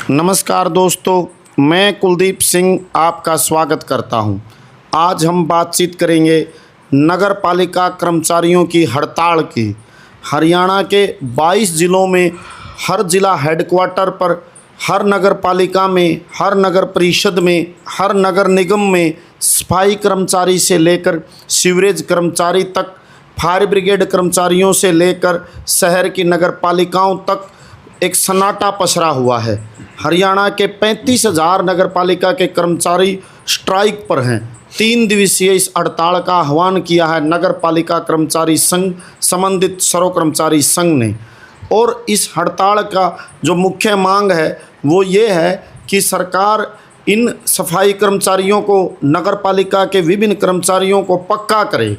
नमस्कार दोस्तों, मैं कुलदीप सिंह आपका स्वागत करता हूं। आज हम बातचीत करेंगे नगर पालिका कर्मचारियों की हड़ताल की। हरियाणा के 22 ज़िलों में हर ज़िला हेडक्वार्टर पर, हर नगर पालिका में, हर नगर परिषद में, हर नगर निगम में सफाई कर्मचारी से लेकर सीवरेज कर्मचारी तक, फायर ब्रिगेड कर्मचारियों से लेकर शहर की नगर पालिकाओं तक एक सन्नाटा पसरा हुआ है। हरियाणा के 35,000 नगर पालिका के कर्मचारी स्ट्राइक पर हैं। 3 दिवसीय इस हड़ताल का आह्वान किया है नगर पालिका कर्मचारी संघ, संबंधित सर्व कर्मचारी संघ ने। और इस हड़ताल का जो मुख्य मांग है वो ये है कि सरकार इन सफाई कर्मचारियों को, नगर पालिका के विभिन्न कर्मचारियों को पक्का करे।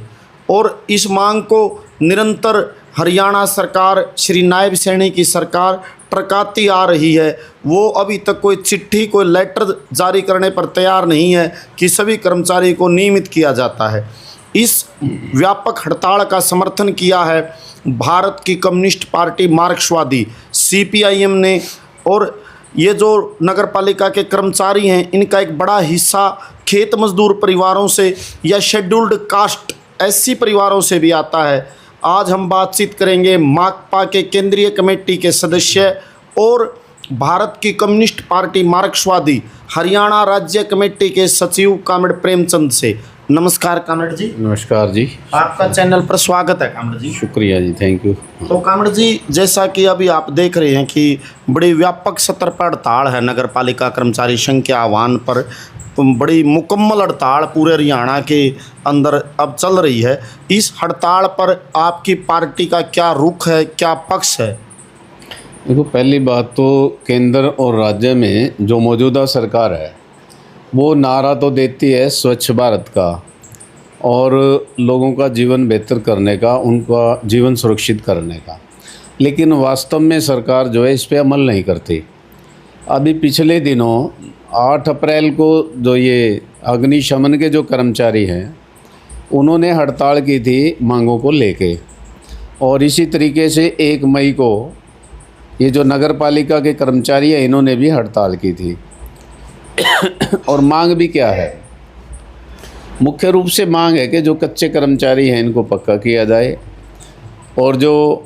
और इस मांग को निरंतर हरियाणा सरकार, श्री नायब सैनी की सरकार टरकाती आ रही है। वो अभी तक कोई चिट्ठी, कोई लेटर जारी करने पर तैयार नहीं है कि सभी कर्मचारी को नियमित किया जाता है। इस व्यापक हड़ताल का समर्थन किया है भारत की कम्युनिस्ट पार्टी मार्क्सवादी CPIM ने। और ये जो नगर पालिका के कर्मचारी हैं, इनका एक बड़ा हिस्सा खेत मजदूर परिवारों से या शेड्यूल्ड कास्ट SC परिवारों से भी आता है। आज हम बातचीत करेंगे माकपा के केंद्रीय कमेटी के सदस्य और भारत की कम्युनिस्ट पार्टी मार्क्सवादी हरियाणा राज्य कमेटी के सचिव कामरेड प्रेमचंद से। नमस्कार कामरेड जी। नमस्कार जी, आपका चैनल पर स्वागत है कामरेड जी। शुक्रिया जी, थैंक यू। तो कामरेड जी, जैसा कि अभी आप देख रहे हैं कि बड़ी व्यापक सत्र पर हड़ताल है नगर पालिका कर्मचारी संघ के आह्वान पर। बड़ी मुकम्मल हड़ताल पूरे हरियाणा के अंदर अब चल रही है। इस हड़ताल पर आपकी पार्टी का क्या रुख है, क्या पक्ष है? देखो, पहली बात तो केंद्र और राज्य में जो मौजूदा सरकार है वो नारा तो देती है स्वच्छ भारत का और लोगों का जीवन बेहतर करने का, उनका जीवन सुरक्षित करने का, लेकिन वास्तव में सरकार जो है इस पे अमल नहीं करती। अभी पिछले दिनों 8 अप्रैल को जो ये अग्निशमन के जो कर्मचारी हैं उन्होंने हड़ताल की थी मांगों को लेके, और इसी तरीके से 1 मई को ये जो नगर पालिका के कर्मचारी हैं इन्होंने भी हड़ताल की थी। और मांग भी क्या है? मुख्य रूप से मांग है कि जो कच्चे कर्मचारी हैं इनको पक्का किया जाए, और जो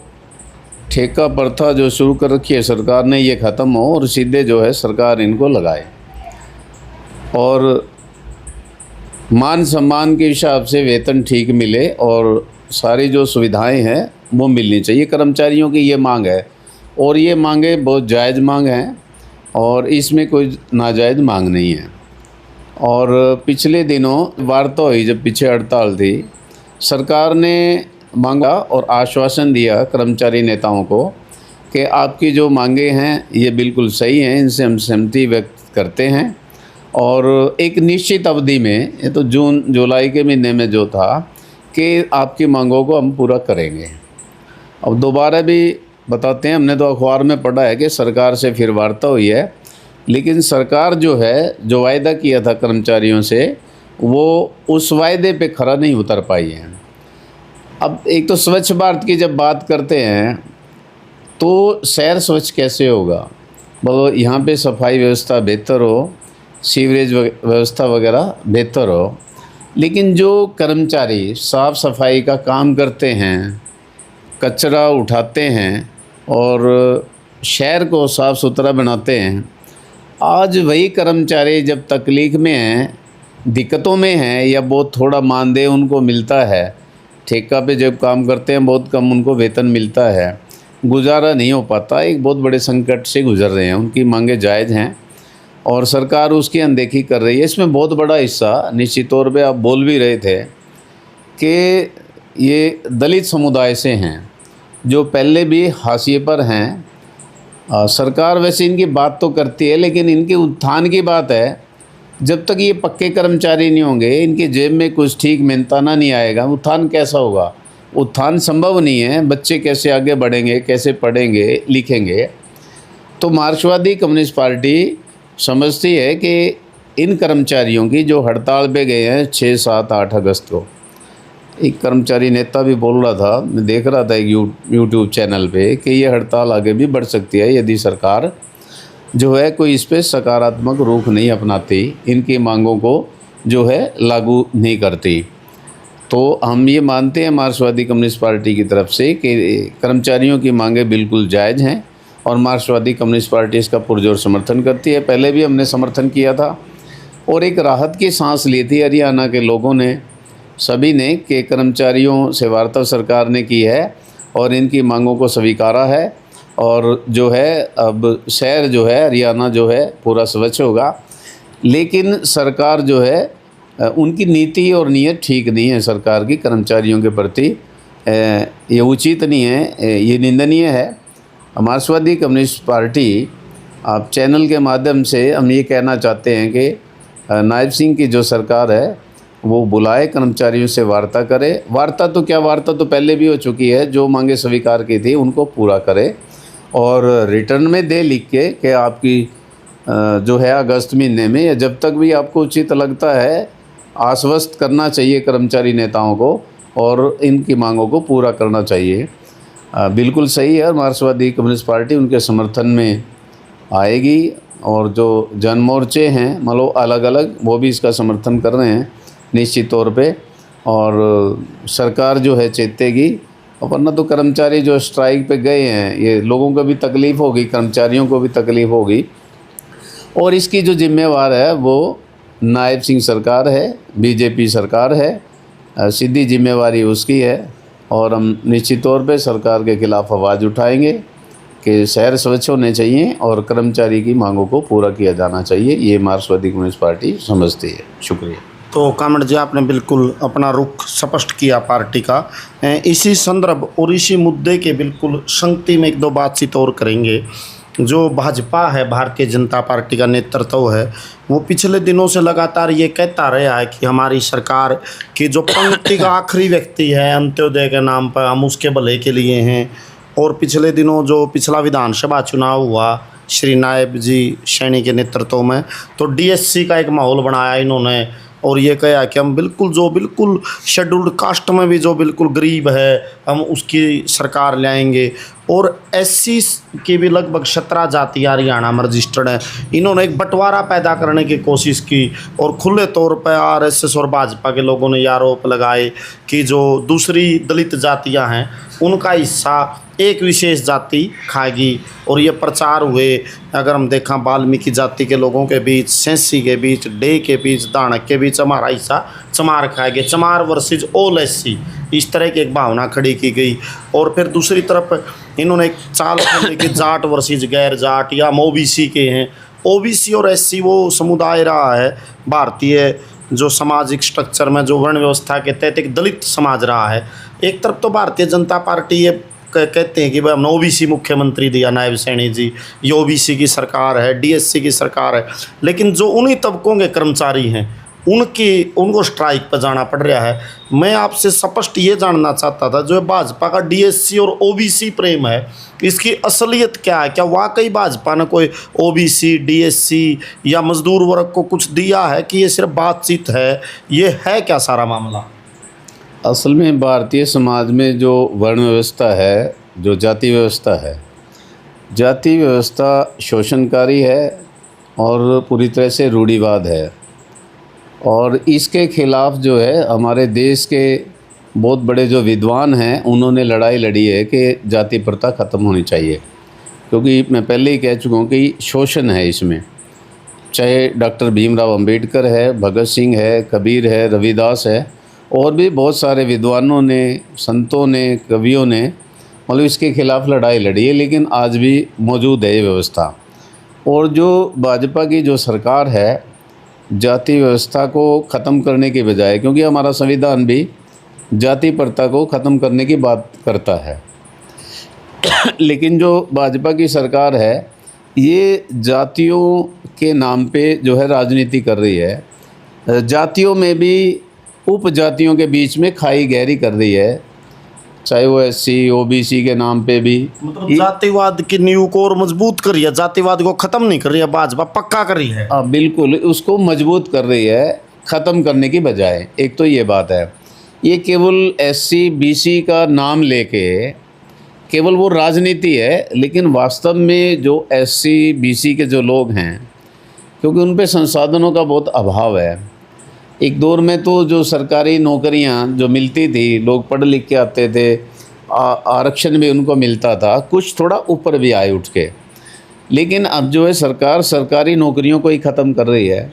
ठेका प्रथा जो शुरू कर रखी है सरकार ने ये ख़त्म हो और सीधे जो है सरकार इनको लगाए, और मान सम्मान के हिसाब से वेतन ठीक मिले और सारी जो सुविधाएं हैं वो मिलनी चाहिए। कर्मचारियों की ये मांग है, और ये मांगें बहुत जायज़ मांग हैं और इसमें कोई नाजायज़ मांग नहीं है। और पिछले दिनों वार्ता हुई, जब पीछे हड़ताल थी, सरकार ने मांगा और आश्वासन दिया कर्मचारी नेताओं को कि आपकी जो मांगे हैं ये बिल्कुल सही हैं, इनसे हम सहमति व्यक्त करते हैं, और एक निश्चित अवधि में, ये तो जून जुलाई के महीने में जो था, कि आपकी मांगों को हम पूरा करेंगे। अब दोबारा भी बताते हैं, हमने तो अखबार में पढ़ा है कि सरकार से फिर वार्ता हुई है, लेकिन सरकार जो है जो वायदा किया था कर्मचारियों से वो उस वायदे पे खरा नहीं उतर पाई है। अब एक तो स्वच्छ भारत की जब बात करते हैं तो शहर स्वच्छ कैसे होगा? मतलब यहाँ पे सफाई व्यवस्था बेहतर हो, सीवरेज व्यवस्था वगैरह बेहतर हो, लेकिन जो कर्मचारी साफ़ सफाई का काम करते हैं, कचरा उठाते हैं और शहर को साफ़ सुथरा बनाते हैं, आज वही कर्मचारी जब तकलीफ़ में हैं, दिक्कतों में हैं, या बहुत थोड़ा मानदेय उनको मिलता है, ठेका पे जब काम करते हैं बहुत कम उनको वेतन मिलता है, गुजारा नहीं हो पाता, एक बहुत बड़े संकट से गुजर रहे हैं, उनकी मांगें जायज़ हैं और सरकार उसकी अनदेखी कर रही है। इसमें बहुत बड़ा हिस्सा, निश्चित तौर पे आप बोल भी रहे थे कि ये दलित समुदाय से हैं जो पहले भी हाशिए पर हैं। सरकार वैसे इनकी बात तो करती है, लेकिन इनके उत्थान की बात है, जब तक ये पक्के कर्मचारी नहीं होंगे, इनकी जेब में कुछ ठीक मेहनताना नहीं आएगा, उत्थान कैसा होगा? उत्थान संभव नहीं है। बच्चे कैसे आगे बढ़ेंगे, कैसे पढ़ेंगे लिखेंगे? तो मार्क्सवादी कम्युनिस्ट पार्टी समझती है कि इन कर्मचारियों की जो हड़ताल पे गए हैं 6, 7, 8 अगस्त को, एक कर्मचारी नेता भी बोल रहा था, मैं देख रहा था एक यूट्यूब चैनल पे, कि ये हड़ताल आगे भी बढ़ सकती है यदि सरकार जो है कोई इस पे सकारात्मक रुख नहीं अपनाती, इनकी मांगों को जो है लागू नहीं करती। तो हम ये मानते हैं मार्क्सवादी कम्युनिस्ट पार्टी की तरफ से कि कर्मचारियों की मांगें बिल्कुल जायज़ हैं और मार्क्सवादी कम्युनिस्ट पार्टी इसका पुरजोर समर्थन करती है। पहले भी हमने समर्थन किया था और एक राहत की सांस ली थी हरियाणा के लोगों ने, सभी ने, कि कर्मचारियों से वार्ता सरकार ने की है और इनकी मांगों को स्वीकारा है और जो है अब शहर जो है हरियाणा जो है पूरा स्वच्छ होगा। लेकिन सरकार जो है उनकी नीति और नीयत ठीक नहीं है सरकार की कर्मचारियों के प्रति, ये उचित नहीं है, ये निंदनीय है। मार्क्सवादी कम्युनिस्ट पार्टी आप चैनल के माध्यम से हम ये कहना चाहते हैं कि नायब सिंह की जो सरकार है वो बुलाए, कर्मचारियों से वार्ता करे। वार्ता तो क्या, वार्ता तो पहले भी हो चुकी है, जो मांगे स्वीकार की थी उनको पूरा करे और रिटर्न में दे लिख के कि आपकी जो है अगस्त महीने में या जब तक भी आपको उचित लगता है आश्वस्त करना चाहिए कर्मचारी नेताओं को और इनकी मांगों को पूरा करना चाहिए। बिल्कुल सही है, मार्क्सवादी कम्युनिस्ट पार्टी उनके समर्थन में आएगी और जो जन मोर्चे हैं मतलब अलग अलग, वो भी इसका समर्थन कर रहे हैं निश्चित तौर पे और सरकार जो है चेतेगी। और वरना तो कर्मचारी जो स्ट्राइक पे गए हैं, ये लोगों को भी तकलीफ़ होगी, कर्मचारियों को भी तकलीफ़ होगी और इसकी जो जिम्मेवार है वो नायब सिंह सरकार है, बीजेपी सरकार है, सीधी जिम्मेवारी उसकी है और हम निश्चित तौर पे सरकार के ख़िलाफ़ आवाज़ उठाएंगे कि शहर स्वच्छ होने चाहिए और कर्मचारी की मांगों को पूरा किया जाना चाहिए। ये मार्क्सवादी कम्युनिस्ट पार्टी समझती है। शुक्रिया। तो कामड़ जी, आपने बिल्कुल अपना रुख स्पष्ट किया पार्टी का। इसी संदर्भ और इसी मुद्दे के बिल्कुल संगति में एक दो बातचीत और करेंगे। जो भाजपा है, भारतीय जनता पार्टी का नेतृत्व है, वो पिछले दिनों से लगातार ये कहता रहा है कि हमारी सरकार की जो पंक्ति का आखिरी व्यक्ति है अंत्योदय के नाम पर, हम उसके भले के लिए हैं। और पिछले दिनों जो पिछला विधानसभा चुनाव हुआ श्री नायब जी सैनी के नेतृत्व में, तो डीएससी का एक माहौल बनाया इन्होंने और ये कहा कि हम बिल्कुल शेड्यूल्ड कास्ट में भी जो बिल्कुल गरीब है हम उसकी सरकार लाएंगे। और एससी की भी लगभग 17 जातियाँ हरियाणा में रजिस्टर्ड हैं। इन्होंने एक बंटवारा पैदा करने की कोशिश की और खुले तौर पर आरएसएस और भाजपा के लोगों ने ये आरोप लगाए कि जो दूसरी दलित जातियाँ हैं उनका हिस्सा एक विशेष जाति खाएगी। और ये प्रचार हुए, अगर हम देखा वाल्मीकि जाति के लोगों के बीच, सेंसी के बीच, डे के बीच, दानक के बीच हमारा हिस्सा चमार खाएंगे, चमार वर्सेज ऑल एससी, इस तरह की एक भावना खड़ी की गई। और फिर दूसरी तरफ इन्होंने एक चाल खोली कि जाट वर्सेज गैर जाट या हम ओबीसी के हैं। ओबीसी और एससी वो समुदाय रहा है भारतीय जो सामाजिक स्ट्रक्चर में, जो वर्ण व्यवस्था के तहत एक दलित समाज रहा है। एक तरफ तो भारतीय जनता पार्टी ये कहते हैं कि भाई हमने ओबीसी मुख्यमंत्री दिया नायब सैनी जी, ये ओबीसी की सरकार है, डीएससी की सरकार है, लेकिन जो उन्हीं तबकों के कर्मचारी हैं उनको स्ट्राइक पर जाना पड़ रहा है। मैं आपसे स्पष्ट ये जानना चाहता था, जो भाजपा का डीएससी और ओबीसी प्रेम है, इसकी असलियत क्या है? क्या वाकई भाजपा ने कोई ओबीसी, डीएससी या मजदूर वर्ग को कुछ दिया है कि ये सिर्फ बातचीत है? ये है क्या सारा मामला? असल में भारतीय समाज में जो वर्ण व्यवस्था है, जो जाति व्यवस्था है, जाति व्यवस्था शोषणकारी है और पूरी तरह से रूढ़िवाद है और इसके खिलाफ़ जो है हमारे देश के बहुत बड़े जो विद्वान हैं उन्होंने लड़ाई लड़ी है कि जाति प्रथा ख़त्म होनी चाहिए। क्योंकि मैं पहले ही कह चुका हूँ कि शोषण है इसमें, चाहे डॉक्टर भीमराव अंबेडकर है, भगत सिंह है, कबीर है, रविदास है और भी बहुत सारे विद्वानों ने, संतों ने, कवियों ने मतलब इसके खिलाफ़ लड़ाई लड़ी है, लेकिन आज भी मौजूद है ये व्यवस्था। और जो भाजपा की जो सरकार है जाति व्यवस्था को ख़त्म करने के बजाय, क्योंकि हमारा संविधान भी जाति प्रथा को ख़त्म करने की बात करता है लेकिन जो भाजपा की सरकार है ये जातियों के नाम पे जो है राजनीति कर रही है। जातियों में भी उपजातियों के बीच में खाई गहरी कर रही है, चाहे वो एससी ओबीसी के नाम पे भी। मतलब जातिवाद की नींव को और मजबूत कर रही है, जातिवाद को ख़त्म नहीं कर रही है, भाजपा पक्का कर रही है। बिल्कुल उसको मजबूत कर रही है, ख़त्म करने की बजाय। एक तो ये बात है, ये केवल एससी बीसी का नाम लेके केवल वो राजनीति है, लेकिन वास्तव में जो एससी बीसी के जो लोग हैं, क्योंकि उन पे संसाधनों का बहुत अभाव है। एक दौर में तो जो सरकारी नौकरियां जो मिलती थी, लोग पढ़ लिख के आते थे, आरक्षण भी उनको मिलता था, कुछ थोड़ा ऊपर भी आए उठ के। लेकिन अब जो है सरकार सरकारी नौकरियों को ही ख़त्म कर रही है।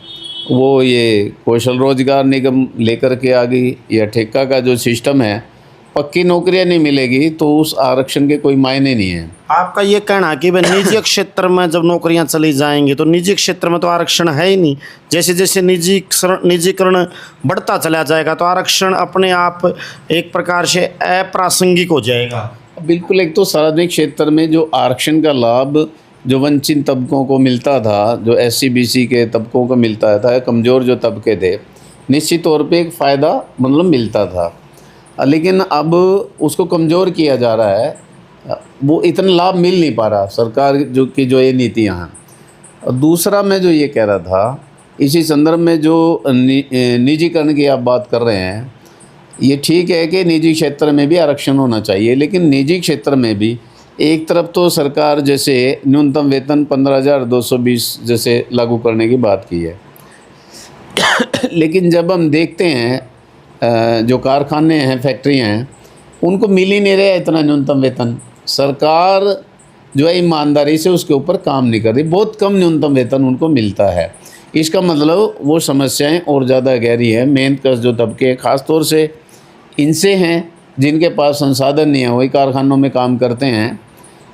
वो ये कौशल रोजगार निगम लेकर के आ गई, या ठेका का जो सिस्टम है, पक्की नौकरियां नहीं मिलेगी तो उस आरक्षण के कोई मायने नहीं है। आपका ये कहना कि भाई निजी क्षेत्र में जब नौकरियां चली जाएंगी तो निजी क्षेत्र में तो आरक्षण है ही नहीं, जैसे जैसे निजीकरण बढ़ता चला जाएगा तो आरक्षण अपने आप एक प्रकार से अप्रासंगिक हो जाएगा। बिल्कुल, एक तो सार्वजनिक क्षेत्र में जो आरक्षण का लाभ जो वंचित तबकों को मिलता था, जो एससी बीसी के तबकों को मिलता था, कमज़ोर जो तबके थे, निश्चित तौर पे एक फ़ायदा मतलब मिलता था। लेकिन अब उसको कमज़ोर किया जा रहा है, वो इतना लाभ मिल नहीं पा रहा सरकार जो ये नीतियाँ हैं। और दूसरा मैं जो ये कह रहा था, इसी संदर्भ में जो निजीकरण की आप बात कर रहे हैं, ये ठीक है कि निजी क्षेत्र में भी आरक्षण होना चाहिए, लेकिन निजी क्षेत्र में भी एक तरफ तो सरकार जैसे न्यूनतम वेतन 15,220 जैसे लागू करने की बात की है लेकिन जब हम देखते हैं जो कारखाने हैं, फैक्ट्रियाँ हैं, उनको मिल ही नहीं रहा इतना न्यूनतम वेतन। सरकार जो है ईमानदारी से उसके ऊपर काम नहीं कर रही, बहुत कम न्यूनतम वेतन उनको मिलता है। इसका मतलब वो समस्याएं और ज़्यादा गहरी हैं। मेहनतकश जो तबके ख़ास तौर से इनसे हैं, जिनके पास संसाधन नहीं है, वही कारखानों में काम करते हैं।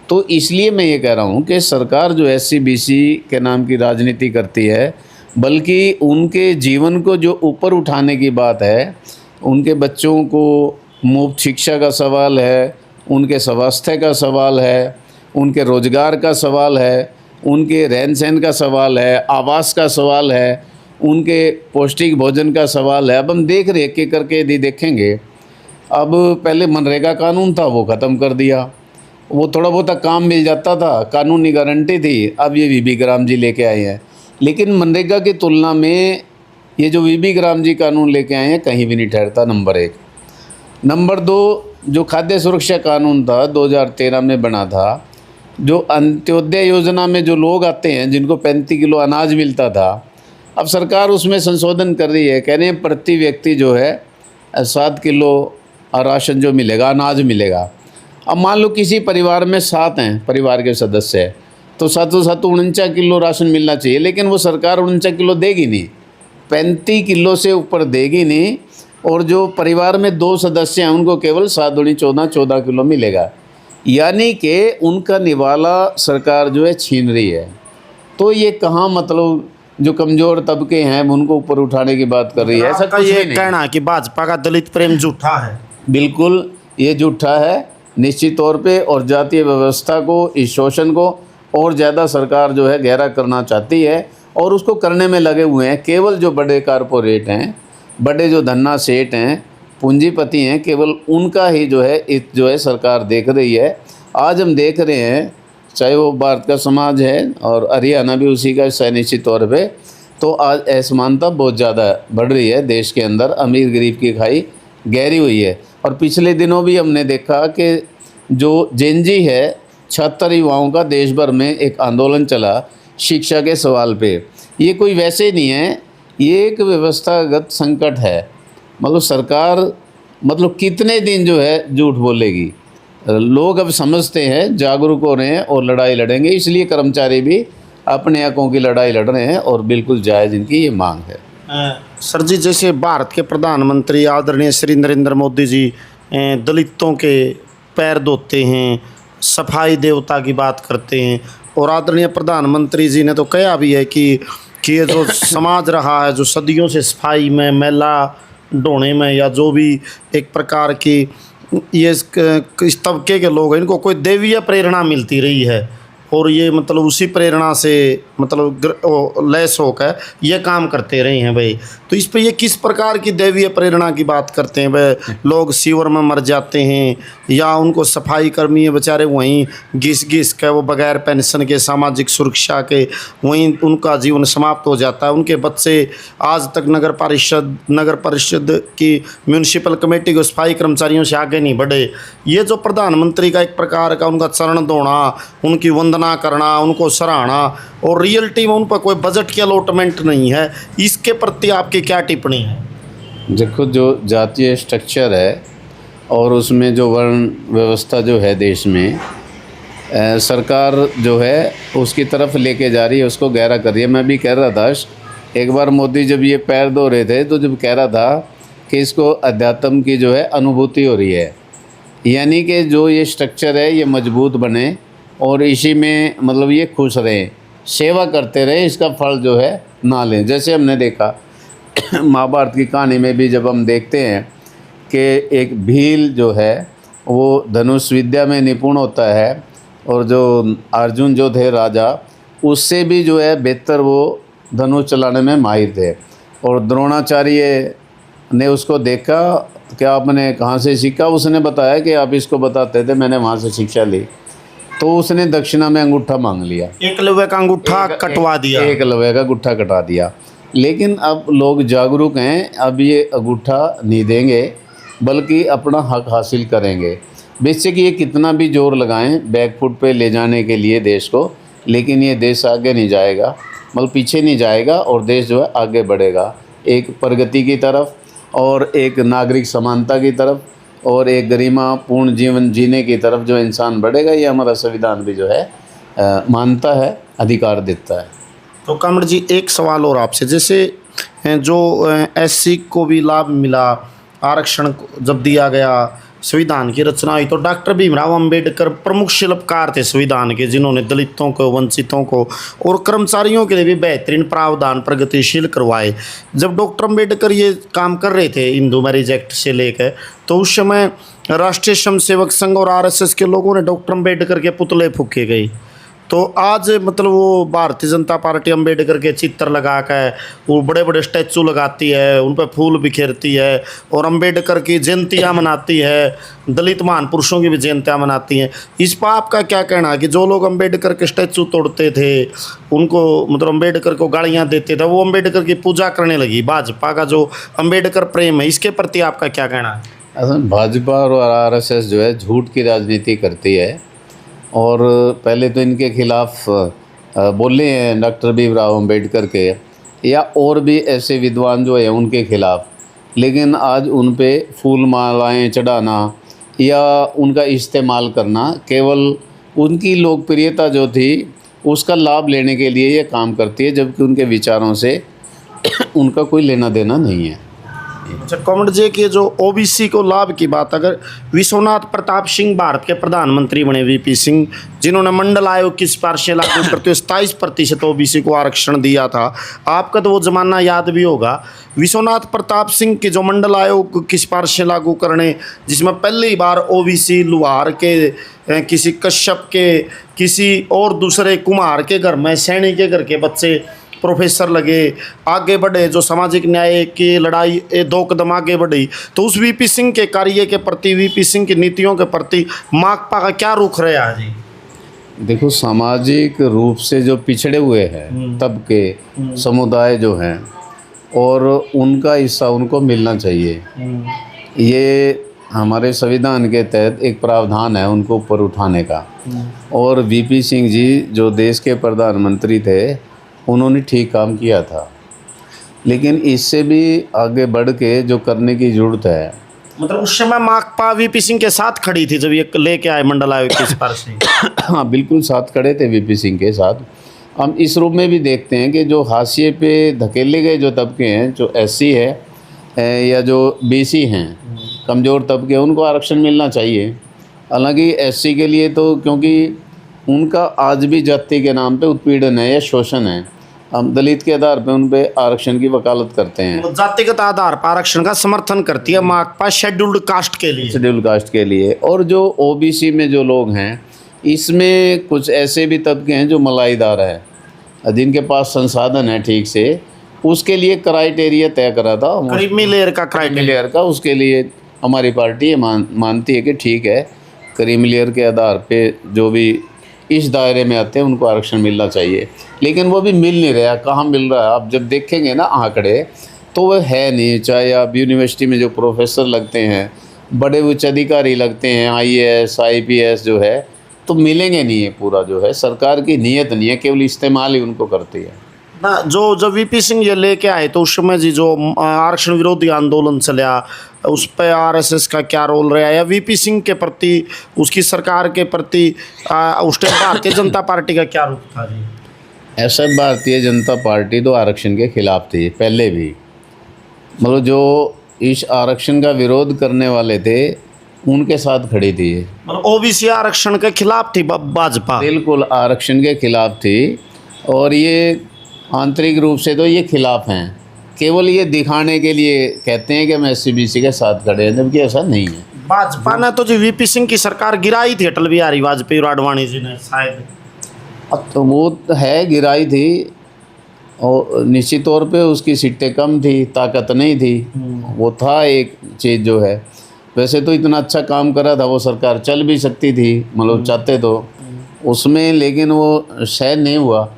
तो इसलिए मैं ये कह रहा हूँ कि सरकार जो एससी बीसी के नाम की राजनीति करती है, बल्कि उनके जीवन को जो ऊपर उठाने की बात है, उनके बच्चों को मुफ्त शिक्षा का सवाल है, उनके स्वास्थ्य का सवाल है, उनके रोज़गार का सवाल है, उनके रहन सहन का सवाल है, आवास का सवाल है, उनके पौष्टिक भोजन का सवाल है। अब हम देख रहे एक एक करके यदि देखेंगे, अब पहले मनरेगा कानून था, वो ख़त्म कर दिया, वो थोड़ा बहुत काम मिल जाता था, कानूनी गारंटी थी। अब ये वीबी ग्राम जी लेके आए हैं, लेकिन मनरेगा की तुलना में ये जो वीबी ग्राम जी कानून लेके आए हैं कहीं भी नहीं ठहरता, नंबर 1। नंबर 2, जो खाद्य सुरक्षा कानून था 2013 में बना था, जो अंत्योदय योजना में जो लोग आते हैं जिनको 35 किलो अनाज मिलता था, अब सरकार उसमें संशोधन कर रही है, कह रहे हैं प्रति व्यक्ति जो है 7 किलो राशन जो मिलेगा, अनाज मिलेगा। अब मान लो किसी परिवार में 7 हैं, परिवार के सदस्य हैं, तो 49 किलो राशन मिलना चाहिए, लेकिन वो सरकार 49 किलो देगी नहीं, 35 किलो से ऊपर देगी नहीं। और जो परिवार में 2 सदस्य हैं उनको केवल 7 दूनी 14 किलो मिलेगा, यानी कि उनका निवाला सरकार जो है छीन रही है। तो ये कहाँ मतलब जो कमज़ोर तबके हैं उनको ऊपर उठाने की बात कर रही है। ऐसा ये कहना कि भाजपा का दलित प्रेम झूठा है, बिल्कुल ये झूठा है निश्चित तौर पे। और जातीय व्यवस्था को, इस शोषण को और ज़्यादा सरकार जो है गहरा करना चाहती है, और उसको करने में लगे हुए हैं। केवल जो बड़े कारपोरेट हैं, बड़े जो धन्ना सेठ हैं, पूंजीपति हैं, केवल उनका ही जो है सरकार देख रही है। आज हम देख रहे हैं, चाहे वो भारत का समाज है और हरियाणा भी उसी का हिस्सा है निश्चित तौर पे, तो आज असमानता बहुत ज़्यादा बढ़ रही है देश के अंदर, अमीर गरीब की खाई गहरी हुई है। और पिछले दिनों भी हमने देखा कि जो जेनजी है, 76 युवाओं का देश भर में एक आंदोलन चला शिक्षा के सवाल पे। ये कोई वैसे नहीं है, ये एक व्यवस्थागत संकट है। मतलब सरकार मतलब कितने दिन जो है झूठ बोलेगी। लोग अब समझते हैं, जागरूक हो रहे हैं और लड़ाई लड़ेंगे, इसलिए कर्मचारी भी अपने हकों की लड़ाई लड़ रहे हैं और बिल्कुल जायज़ इनकी ये मांग है। सर जी, जैसे भारत के प्रधानमंत्री आदरणीय श्री नरेंद्र मोदी जी दलितों के पैर धोते हैं, सफाई देवता की बात करते हैं, और आदरणीय प्रधानमंत्री जी ने तो कहा भी है कि ये जो समाज रहा है, जो सदियों से सफाई में, मेला ढोने में, या जो भी एक प्रकार की ये इस तबके के लोग हैं, इनको कोई दैवीय प्रेरणा मिलती रही है, और ये मतलब उसी प्रेरणा से मतलब लैस होकर ये काम करते रहे हैं भाई। तो इस पे ये किस प्रकार की दैवीय प्रेरणा की बात करते हैं भाई? लोग सीवर में मर जाते हैं या उनको सफाई कर्मी है बेचारे वहीं घिस घिस के वो बगैर पेंशन के सामाजिक सुरक्षा के वहीं उनका जीवन समाप्त हो जाता है। उनके बच्चे आज तक नगर परिषद की म्यूनिसिपल कमेटी के सफाई कर्मचारियों से आगे नहीं बढ़े। ये जो प्रधानमंत्री का एक प्रकार का उनका चरण धोना, उनकी वंदना करना, उनको सराहना और रियलिटी में उन पर कोई बजट की अलॉटमेंट नहीं है, इसके प्रति आपकी क्या टिप्पणी है? देखो, जो जातीय स्ट्रक्चर है और उसमें जो वर्ण व्यवस्था जो है देश में, सरकार जो है उसकी तरफ लेके जा रही है, उसको गहरा कर रही है। मैं भी कह रहा था एक बार मोदी जब ये पैर धो रहे थे तो जब कह रहा था कि इसको अध्यात्म की जो है अनुभूति हो रही है, यानी कि जो ये स्ट्रक्चर है ये मजबूत बने और इसी में मतलब ये खुश रहें, सेवा करते रहे, इसका फल जो है ना लें। जैसे हमने देखा महाभारत की कहानी में भी जब हम देखते हैं कि एक भील जो है वो धनुष विद्या में निपुण होता है और जो अर्जुन जो थे राजा उससे भी जो है बेहतर वो धनुष चलाने में माहिर थे। और द्रोणाचार्य ने उसको देखा कि आपने कहाँ से सीखा, उसने बताया कि आप इसको बताते थे, मैंने वहाँ से शिक्षा ली। तो उसने दक्षिणा में अंगूठा मांग लिया, एकलव्य का अंगूठा कटवा दिया, एकलव्य का अंगूठा कटा दिया। लेकिन अब लोग जागरूक हैं, अब ये अंगूठा नहीं देंगे बल्कि अपना हक हासिल करेंगे। बेशक ये कितना भी जोर लगाएं बैकफुट पे ले जाने के लिए देश को, लेकिन ये देश आगे नहीं जाएगा, मतलब पीछे नहीं जाएगा और देश जो है आगे बढ़ेगा एक प्रगति की तरफ और एक नागरिक समानता की तरफ और एक गरिमापूर्ण जीवन जीने की तरफ जो इंसान बढ़ेगा। ये हमारा संविधान भी जो है मानता है, अधिकार देता है। तो कामड़ जी एक सवाल और आपसे, जैसे जो एससी को भी लाभ मिला, आरक्षण जब दिया गया, संविधान की रचना हुई, तो डॉक्टर भीमराव अंबेडकर प्रमुख शिल्पकार थे संविधान के, जिन्होंने दलितों को, वंचितों को और कर्मचारियों के लिए भी बेहतरीन प्रावधान प्रगतिशील करवाए। जब डॉक्टर अंबेडकर ये काम कर रहे थे हिंदू मैरिज एक्ट से लेकर, तो उस समय राष्ट्रीय स्वयंसेवक संघ और आरएसएस के लोगों ने डॉक्टर अंबेडकर के पुतले फूके गए। तो आज मतलब वो भारतीय जनता पार्टी अंबेडकर के चित्र लगा कर वो बड़े बड़े स्टैचू लगाती है, उन पर फूल बिखेरती है और अंबेडकर की जयंतियाँ मनाती है, दलित महान पुरुषों की भी जयंतियाँ मनाती हैं। इस पर आपका क्या कहना है कि जो लोग अंबेडकर के स्टैचू तोड़ते थे, उनको मतलब अंबेडकर को गालियाँ देते थे, वो अंबेडकर की पूजा करने लगी। भाजपा का जो अंबेडकर प्रेम है, इसके प्रति आपका क्या कहना है? असल भाजपा और आरएसएस जो है झूठ की राजनीति करती है और पहले तो इनके खिलाफ बोले हैं डॉक्टर भीमराव अंबेडकर के या और भी ऐसे विद्वान जो हैं उनके खिलाफ, लेकिन आज उन पे फूल मालाएँ चढ़ाना या उनका इस्तेमाल करना केवल उनकी लोकप्रियता जो थी उसका लाभ लेने के लिए ये काम करती है, जबकि उनके विचारों से उनका कोई लेना देना नहीं है। अच्छा कॉमरेड जी, के जो ओबीसी को लाभ की बात, अगर विश्वनाथ प्रताप सिंह भारत के प्रधानमंत्री बने, वीपी सिंह, जिन्होंने मंडल आयोग की सिफारिशें लागू करते हुए 27% ओबीसी को आरक्षण दिया था, आपका तो वो ज़माना याद भी होगा। विश्वनाथ प्रताप सिंह की जो मंडल आयोग की सिफारिशें लागू करने, जिसमें पहली बार ओबीसी लुहार के, किसी कश्यप के, किसी और दूसरे कुम्हार के घर में, सैनी के घर के बच्चे प्रोफेसर लगे, आगे बढ़े, जो सामाजिक न्याय की लड़ाई 2 कदम आगे बढ़ी। तो उस वीपी सिंह के कार्य के प्रति, वीपी सिंह की नीतियों के प्रति माकपा का क्या रुख रहा है जी? देखो, सामाजिक रूप से जो पिछड़े हुए हैं तबके समुदाय जो हैं और उनका हिस्सा उनको मिलना चाहिए, ये हमारे संविधान के तहत एक प्रावधान है उनको ऊपर उठाने का। और वीपी सिंह जी जो देश के प्रधानमंत्री थे उन्होंने ठीक काम किया था, लेकिन इससे भी आगे बढ़ के जो करने की ज़रूरत है। मतलब उस समय माकपा वीपी सिंह के साथ खड़ी थी जब ये लेके आए मंडल आयोग की सिफारिश? हाँ, बिल्कुल साथ खड़े थे वीपी सिंह के साथ। हम इस रूप में भी देखते हैं कि जो हाशिए पे धकेले गए जो तबके हैं, जो एससी है या जो बीसी हैं, कमज़ोर तबके, उनको आरक्षण मिलना चाहिए। हालांकि एससी के लिए तो, क्योंकि उनका आज भी जाति के नाम पे उत्पीड़न है या शोषण है, हम दलित के आधार पे उन पे आरक्षण की वकालत करते हैं। जातिगत आधार पर आरक्षण का समर्थन करती है माकपा शेड्यूल्ड कास्ट के लिए, शेड्यूल्ड कास्ट के लिए। और जो ओबीसी में जो लोग हैं इसमें कुछ ऐसे भी तबके हैं जो मलाईदार है, जिनके पास संसाधन है ठीक से, उसके लिए क्राइटेरिया तय करा था क्रीमी लेयर का क्राइटेरिया। लेयर का। उसके लिए हमारी पार्टी ये मानती है कि ठीक है, क्रीमी लेयर के आधार पे जो भी इस दायरे में आते हैं उनको आरक्षण मिलना चाहिए, लेकिन वो भी मिल नहीं रहा। कहाँ मिल रहा है? आप जब देखेंगे ना आंकड़े तो वो है नहीं। चाहे आप यूनिवर्सिटी में जो प्रोफेसर लगते हैं, बड़े उच्च अधिकारी लगते हैं, IAS IPS जो है, तो मिलेंगे नहीं। है पूरा जो है सरकार की नीयत नहीं है, केवल इस्तेमाल ही उनको करती है ना। जो जब VP सिंह ये लेके आए तो उस समय जी जो आरक्षण विरोधी आंदोलन चला, उस पर RSS का क्या रोल रहा, या VP सिंह के प्रति, उसकी सरकार के प्रति उस टाइम भारतीय जनता पार्टी का क्या रूप था जी? ऐसा भारतीय जनता पार्टी तो आरक्षण के खिलाफ थी पहले भी। मतलब जो इस आरक्षण का विरोध करने वाले थे उनके साथ खड़ी थी। मतलब OBC आरक्षण के खिलाफ थी भाजपा? बिल्कुल आरक्षण के खिलाफ थी, और ये आंतरिक रूप से तो ये खिलाफ हैं। केवल ये दिखाने के लिए कहते हैं कि हम SC/BC के साथ खड़े हैं, जबकि ऐसा नहीं है। भाजपा ने तो जी VP सिंह की सरकार गिराई थी, अटल बिहारी वाजपेयी और आडवाणी जी ने शायद। अब तो वो है गिराई थी, और निश्चित तौर पे उसकी सीटें कम थी, ताकत नहीं थी। वो था एक चीज़ जो है। वैसे तो इतना अच्छा काम करा था वो सरकार, चल भी सकती थी, मतलब चाहते तो उसमें, लेकिन वो शायद नहीं हुआ।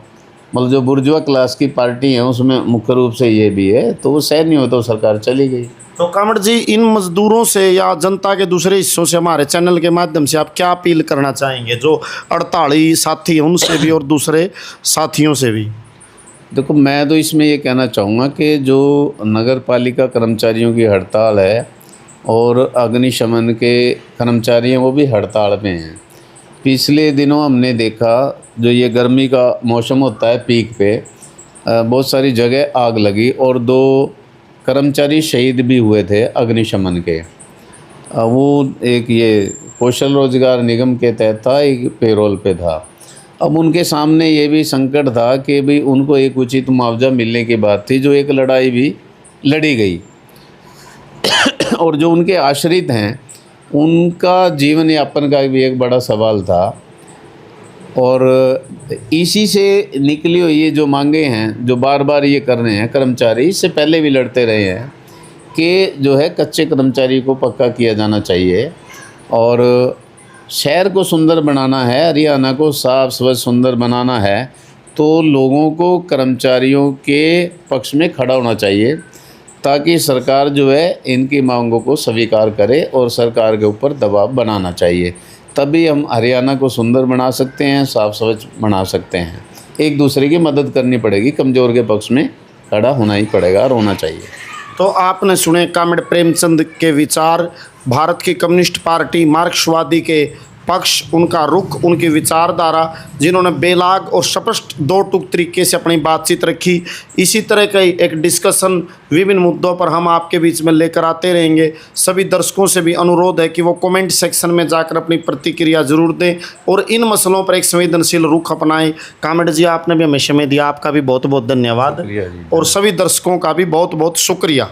मतलब जो बुर्जुआ क्लास की पार्टी है उसमें मुख्य रूप से ये भी है, तो वो शायद नहीं होता, तो सरकार चली गई। तो कामड़ जी, इन मजदूरों से या जनता के दूसरे हिस्सों से हमारे चैनल के माध्यम से आप क्या अपील करना चाहेंगे, जो 48 साथी हैं उनसे भी और दूसरे साथियों से भी? देखो, मैं तो इसमें ये कहना चाहूँगा कि जो नगर पालिका कर्मचारियों की हड़ताल है और अग्निशमन के कर्मचारी हैं वो भी हड़ताल पे हैं। पिछले दिनों हमने देखा, जो ये गर्मी का मौसम होता है पीक पे, बहुत सारी जगह आग लगी और 2 कर्मचारी शहीद भी हुए थे अग्निशमन के। वो एक ये कौशल रोजगार निगम के तहत था, एक पेरोल पे था। अब उनके सामने ये भी संकट था कि भी उनको एक उचित मुआवजा मिलने की बात थी, जो एक लड़ाई भी लड़ी गई और जो उनके आश्रित हैं उनका जीवन यापन का भी एक बड़ा सवाल था। और इसी से निकली हुई ये जो मांगे हैं, जो बार बार ये कर रहे हैं कर्मचारी, इससे पहले भी लड़ते रहे हैं कि जो है कच्चे कर्मचारी को पक्का किया जाना चाहिए। और शहर को सुंदर बनाना है, हरियाणा को साफ स्वच्छ सुंदर बनाना है, तो लोगों को कर्मचारियों के पक्ष में खड़ा होना चाहिए, ताकि सरकार जो है इनकी मांगों को स्वीकार करे और सरकार के ऊपर दबाव बनाना चाहिए। तभी हम हरियाणा को सुंदर बना सकते हैं, साफ स्वच्छ बना सकते हैं। एक दूसरे की मदद करनी पड़ेगी, कमज़ोर के पक्ष में खड़ा होना ही पड़ेगा और होना चाहिए। तो आपने सुने कामरेड प्रेमचंद के विचार, भारत की कम्युनिस्ट पार्टी मार्क्सवादी के पक्ष, उनका रुख, उनकी विचारधारा, जिन्होंने बेलाग और स्पष्ट 2 टूक तरीके से अपनी बातचीत रखी। इसी तरह का एक डिस्कशन विभिन्न मुद्दों पर हम आपके बीच में लेकर आते रहेंगे। सभी दर्शकों से भी अनुरोध है कि वो कमेंट सेक्शन में जाकर अपनी प्रतिक्रिया जरूर दें और इन मसलों पर एक संवेदनशील रुख अपनाएं। कामरेड जी, आपने भी हमें समय दिया, आपका भी बहुत बहुत धन्यवाद, और सभी दर्शकों का भी बहुत बहुत शुक्रिया।